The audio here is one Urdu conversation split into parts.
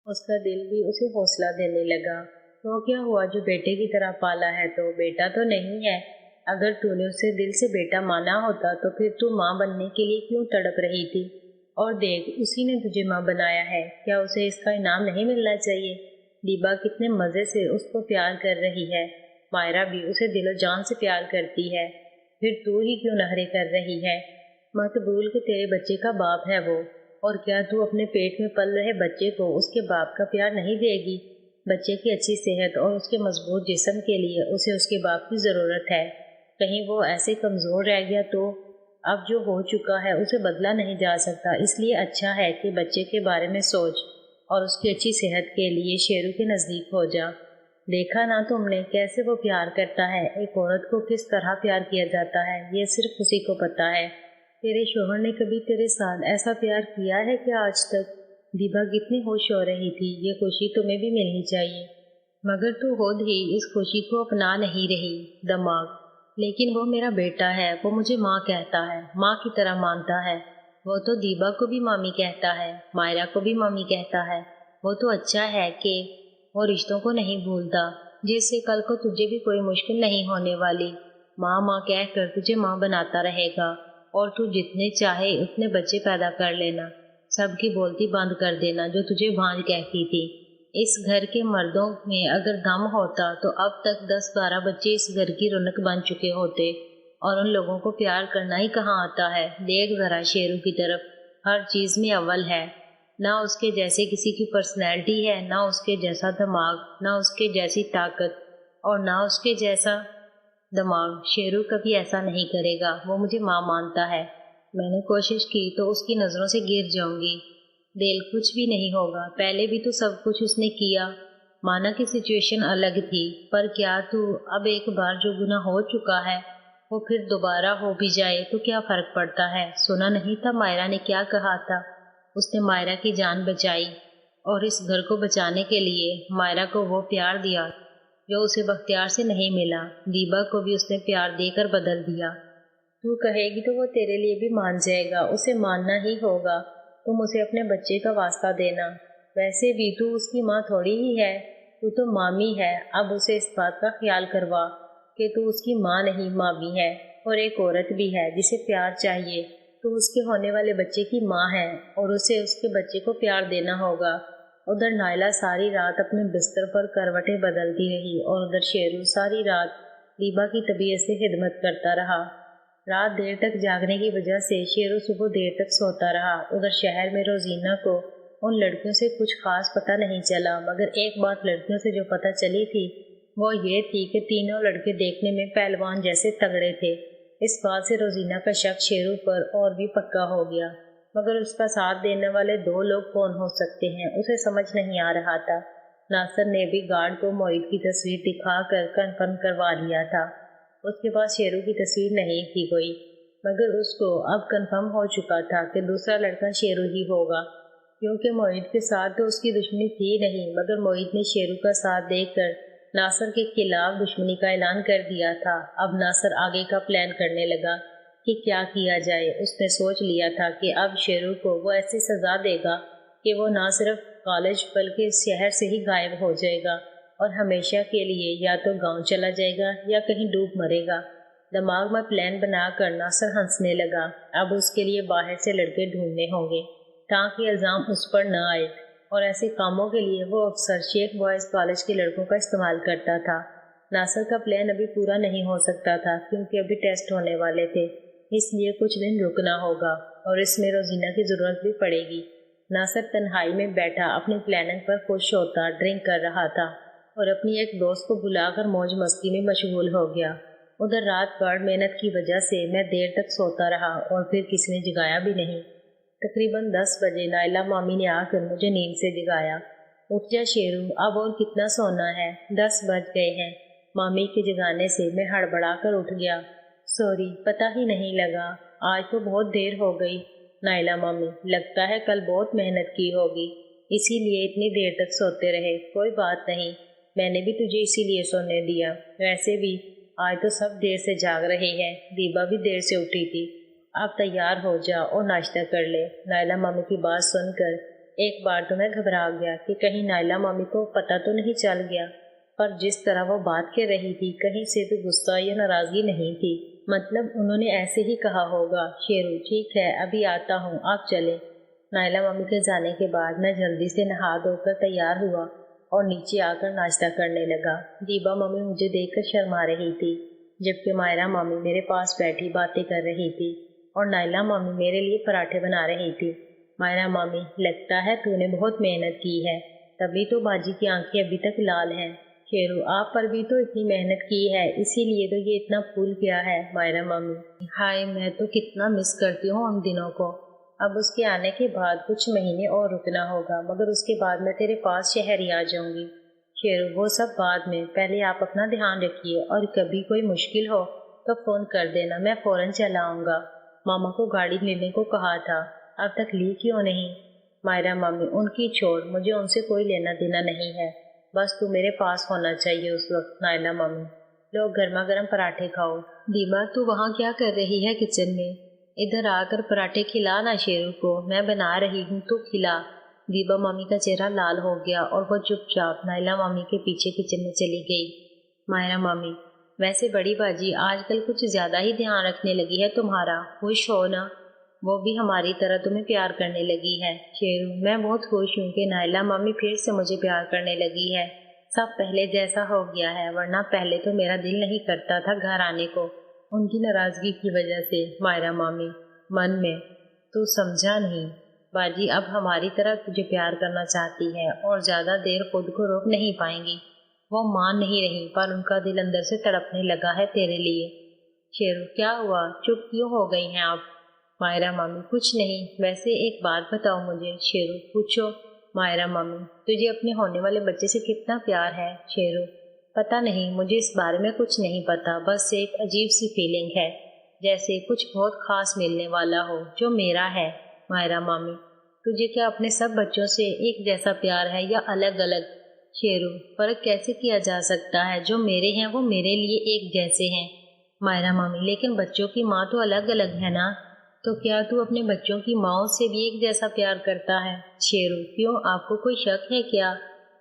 اس کا دل بھی اسے حوصلہ دینے لگا۔ تو کیا ہوا جو بیٹے کی طرح پالا ہے تو بیٹا تو نہیں ہے؟ اگر تو نے اسے دل سے بیٹا مانا ہوتا تو پھر تو ماں بننے کے لیے کیوں تڑپ رہی تھی؟ اور دیکھ اسی نے تجھے ماں بنایا ہے، کیا اسے اس کا انعام نہیں ملنا چاہیے؟ دیبا کتنے مزے سے اس کو پیار کر رہی ہے، مائرہ بھی اسے دل و جان سے پیار کرتی ہے، پھر تو ہی کیوں نخرے کر رہی ہے؟ مت بھول کہ تیرے بچے کا باپ ہے وہ، اور کیا تو اپنے پیٹ میں پل رہے بچے کو اس کے باپ کا پیار نہیں دے گی؟ بچے کی اچھی صحت اور اس کے مضبوط جسم کے لیے اسے اس کے باپ کی ضرورت ہے، کہیں وہ ایسے کمزور رہ گیا تو؟ اب جو ہو چکا ہے اسے بدلا نہیں جا سکتا، اس لیے اچھا ہے کہ بچے کے بارے میں سوچ اور اس کی اچھی صحت کے لیے شیرو کے نزدیک ہو جا۔ دیکھا نہ تم نے کیسے وہ پیار کرتا ہے، ایک عورت کو کس طرح پیار کیا جاتا ہے یہ صرف اسی کو پتا ہے۔ تیرے شوہر نے کبھی تیرے ساتھ ایسا پیار کیا ہے کیا آج تک؟ دیبا کتنی خوش ہو رہی تھی، یہ خوشی تمہیں بھی ملنی چاہیے، مگر تو خود ہی اس خوشی کو اپنا نہیں رہی۔ دماغ، لیکن وہ میرا بیٹا ہے، وہ مجھے ماں کہتا ہے، ماں کی طرح مانتا ہے، وہ تو دیبا کو بھی مامی کہتا ہے، مائرہ کو بھی مامی کہتا ہے، وہ تو اچھا ہے کہ وہ رشتوں کو نہیں بھولتا، جس سے کل کو تجھے بھی کوئی مشکل نہیں ہونے والی، ماں ماں کہہ کر تجھے ماں بناتا رہے گا، اور تو جتنے چاہے اتنے بچے پیدا کر لینا، سب کی بولتی بند کر دینا جو تجھے بھانج کہتی تھی۔ اس گھر کے مردوں میں اگر دم ہوتا تو اب تک 10-12 بچے اس گھر کی رونق بن چکے ہوتے، اور ان لوگوں کو پیار کرنا ہی کہاں آتا ہے؟ دیکھ ذرا شیرو کی طرف، ہر چیز میں اول ہے، نہ اس کے جیسے کسی کی پرسنالٹی ہے، نہ اس کے جیسا دماغ، نہ اس کے جیسی طاقت، اور نہ اس کے جیسا دماغ۔ شیرو کبھی ایسا نہیں کرے گا، وہ مجھے ماں مانتا ہے، میں نے کوشش کی تو اس کی نظروں سے گر جاؤں گی۔ دل کچھ بھی نہیں ہوگا، پہلے بھی تو سب کچھ اس نے کیا، مانا کی سچویشن الگ تھی، پر کیا تو اب ایک بار جو گناہ ہو چکا ہے وہ پھر دوبارہ ہو بھی جائے تو کیا فرق پڑتا ہے؟ سنا نہیں تھا مائرہ نے کیا کہا تھا؟ اس نے مائرہ کی جان بچائی، اور اس گھر کو بچانے کے لیے مائرہ کو وہ پیار دیا جو اسے بختیار سے نہیں ملا، دیبا کو بھی اس نے پیار دے کر بدل دیا۔ تو کہے گی تو وہ تیرے لیے بھی مان جائے گا، اسے ماننا ہی ہوگا، تم اسے اپنے بچے کا واسطہ دینا، ویسے بھی تو اس کی ماں تھوڑی ہی ہے، تو مامی ہے، اب اسے اس بات کا خیال کروا کہ تو اس کی ماں نہیں مامی ہے، اور ایک عورت بھی ہے جسے پیار چاہیے، تو اس کے ہونے والے بچے کی ماں ہے، اور اسے اس کے بچے کو پیار دینا ہوگا۔ ادھر نائلہ ساری رات اپنے بستر پر کروٹیں بدلتی رہی، اور ادھر شیرو ساری رات دیبا کی طبیعت سے خدمت کرتا رہا۔ رات دیر تک جاگنے کی وجہ سے شیرو صبح دیر تک سوتا رہا۔ ادھر شہر میں روزینہ کو ان لڑکیوں سے کچھ خاص پتہ نہیں چلا، مگر ایک بات لڑکیوں سے جو پتہ چلی تھی وہ یہ تھی کہ تینوں لڑکے دیکھنے میں پہلوان جیسے تگڑے تھے۔ اس بات سے روزینہ کا شک شیرو پر اور بھی پکا ہو گیا، مگر اس کا ساتھ دینے والے دو لوگ کون ہو سکتے ہیں اسے سمجھ نہیں آ رہا تھا۔ ناصر نے بھی گارڈ کو معید کی تصویر دکھا کر کنفرم کروا لیا تھا، اس کے پاس شیرو کی تصویر نہیں تھی کوئی، مگر اس کو اب کنفرم ہو چکا تھا کہ دوسرا لڑکا شیرو ہی ہوگا، کیونکہ معید کے ساتھ تو اس کی دشمنی تھی نہیں، مگر معید نے شیرو کا ساتھ دیکھ کر ناصر کے خلاف دشمنی کا اعلان کر دیا تھا۔ اب ناصر آگے کا پلان کرنے لگا کہ کیا کیا جائے۔ اس نے سوچ لیا تھا کہ اب شیرو کو وہ ایسی سزا دے گا کہ وہ نہ صرف کالج بلکہ اس شہر سے ہی غائب ہو جائے گا، اور ہمیشہ کے لیے یا تو گاؤں چلا جائے گا یا کہیں ڈوب مرے گا۔ دماغ میں پلان بنا کر ناصر ہنسنے لگا۔ اب اس کے لیے باہر سے لڑکے ڈھونڈنے ہوں گے تاکہ الزام اس پر نہ آئے، اور ایسے کاموں کے لیے وہ اکثر شیخ بوائز کالج کے لڑکوں کا استعمال کرتا تھا۔ ناصر کا پلان ابھی پورا نہیں ہو سکتا تھا کیونکہ ابھی ٹیسٹ ہونے والے تھے، اس لیے کچھ دن رکنا ہوگا، اور اس میں روزینہ کی ضرورت بھی پڑے گی۔ ناصر تنہائی میں بیٹھا اپنی پلاننگ پر خوش ہوتا ڈرنک کر رہا تھا، اور اپنی ایک دوست کو بلا کر موج مستی میں مشغول ہو گیا۔ ادھر رات بھر محنت کی وجہ سے میں دیر تک سوتا رہا، اور پھر کسی نے جگایا بھی نہیں۔ تقریباً 10 بجے نائلہ مامی نے آ کر مجھے نیند سے جگایا۔ اٹھ جا شیرو، اب اور کتنا سونا ہے، 10 بج گئے ہیں۔ مامی کے جگانے سے میں ہڑبڑا کر اٹھ گیا۔ سوری، پتہ ہی نہیں لگا، آج تو بہت دیر ہو گئی۔ نائلہ مامی، لگتا ہے کل بہت محنت کی ہوگی، اسی لیے اتنی دیر تک سوتے رہے۔ کوئی بات نہیں، میں نے بھی تجھے اسی لیے سونے دیا، ویسے بھی آج تو سب دیر سے جاگ رہے ہیں، دیبا بھی دیر سے اٹھی تھی۔ اب تیار ہو جا اور ناشتہ کر لے۔ نائلہ مامی کی بات سن کر ایک بار تو میں گھبرا گیا کہ کہیں نائلہ مامی کو پتہ تو نہیں چل گیا، پر جس طرح وہ بات کر رہی تھی کہیں سے بھی غصہ یا ناراضگی نہیں تھی، مطلب انہوں نے ایسے ہی کہا ہوگا۔ شیرو ٹھیک ہے، ابھی آتا ہوں، آپ چلیں۔ نائلہ مامی کے جانے کے بعد میں جلدی سے نہا دھو کر تیار ہوا اور نیچے آ کر ناشتہ کرنے لگا۔ دیبا مامی مجھے دیکھ کر شرما رہی تھی، جبکہ مائرہ مامی میرے پاس بیٹھی باتیں کر رہی تھی اور نائلہ مامی میرے لیے پراٹھے بنا رہی تھی۔ مائرہ مامی، لگتا ہے تو نے بہت محنت کی ہے، تبھی تو باجی کی آنکھیں ابھی تک لال ہیں۔ شیرو، آپ پر بھی تو اتنی محنت کی ہے، اسی لیے تو یہ اتنا پھول گیا ہے۔ مائرہ مامی، ہائے میں تو کتنا مس کرتی ہوں ان دنوں کو۔ اب اس کے آنے کے بعد کچھ مہینے اور رکنا ہوگا، مگر اس کے بعد میں تیرے پاس شہر ہی آ جاؤں گی۔ شیرو، وہ سب بعد میں، پہلے آپ اپنا دھیان رکھیے اور کبھی کوئی مشکل ہو تو فون کر دینا، میں فوراً چلا آؤں گا۔ ماما کو گاڑی لینے کو کہا تھا، اب تک لی کیوں نہیں؟ مائرہ مامی، ان کی چھوڑ، مجھے ان سے کوئی لینا دینا نہیں ہے، بس تو میرے پاس ہونا چاہیے اس وقت۔ نائلہ مامی، لوگ گرما گرم پراٹھے کھاؤ۔ دیبا، تو وہاں کیا کر رہی ہے کچن میں؟ ادھر آ کر پراٹھے کھلا نا شیرو کو، میں بنا رہی ہوں تو کھلا۔ دیبا مامی کا چہرہ لال ہو گیا اور وہ چپ چاپ نائلہ مامی کے پیچھے کچن میں چلی گئی۔ مائرہ مامی، ویسے بڑی باجی آج کل کچھ زیادہ ہی دھیان رکھنے لگی ہے تمہارا، خوش ہو نا؟ وہ بھی ہماری طرح تمہیں پیار کرنے لگی ہے۔ شیرو، میں بہت خوش ہوں کہ نائلہ مامی پھر سے مجھے پیار کرنے لگی ہے، سب پہلے جیسا ہو گیا ہے، ورنہ پہلے تو میرا دل نہیں کرتا تھا گھر آنے کو، ان کی ناراضگی کی وجہ سے۔ مائرہ مامی، من میں، تو سمجھا نہیں، باجی اب ہماری طرح تجھے پیار کرنا چاہتی ہے اور زیادہ دیر خود کو روک نہیں پائیں گی۔ وہ مان نہیں رہی، پر ان کا دل اندر سے تڑپنے لگا ہے تیرے لیے۔ شیرو، کیا ہوا، چپ کیوں ہو گئی ہیں آپ؟ مائرہ مامی، کچھ نہیں، ویسے ایک بات بتاؤ مجھے۔ شیرو، پوچھو۔ مائرہ مامی، تجھے اپنے ہونے والے بچے سے کتنا پیار ہے؟ شیرو، پتہ نہیں، مجھے اس بارے میں کچھ نہیں پتا، بس ایک عجیب سی فیلنگ ہے، جیسے کچھ بہت خاص ملنے والا ہو جو میرا ہے۔ مائرہ مامی، تجھے کیا اپنے سب بچوں سے ایک جیسا پیار ہے یا الگ الگ؟ شیرو، فرق کیسے کیا جا سکتا ہے، جو میرے ہیں وہ میرے لیے ایک جیسے ہیں۔ مائرہ مامی، لیکن بچوں کی ماں تو الگ الگ ہے نا، تو کیا تو اپنے بچوں کی ماں سے بھی ایک جیسا پیار کرتا ہے؟ شیرو، کیوں، آپ کو کوئی شک ہے کیا؟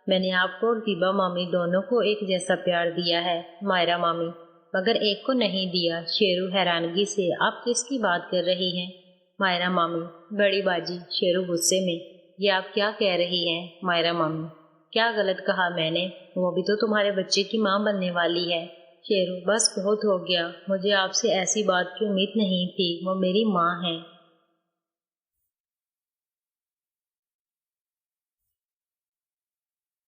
میں نے آپ کو اور دیبا مامی دونوں کو ایک جیسا پیار دیا ہے۔ مائرہ مامی، مگر ایک کو نہیں دیا۔ شیرو حیرانگی سے، آپ کس کی بات کر رہی ہیں؟ مائرہ مامی، بڑی باجی۔ شیرو غصے میں، یہ آپ کیا کہہ رہی ہیں؟ مائرہ مامی، کیا غلط کہا میں نے؟ وہ بھی تو تمہارے بچے کی ماں بننے والی ہے۔ شیرو، بس بہت ہو گیا، مجھے آپ سے ایسی بات کی امید نہیں تھی، وہ میری ماں ہے۔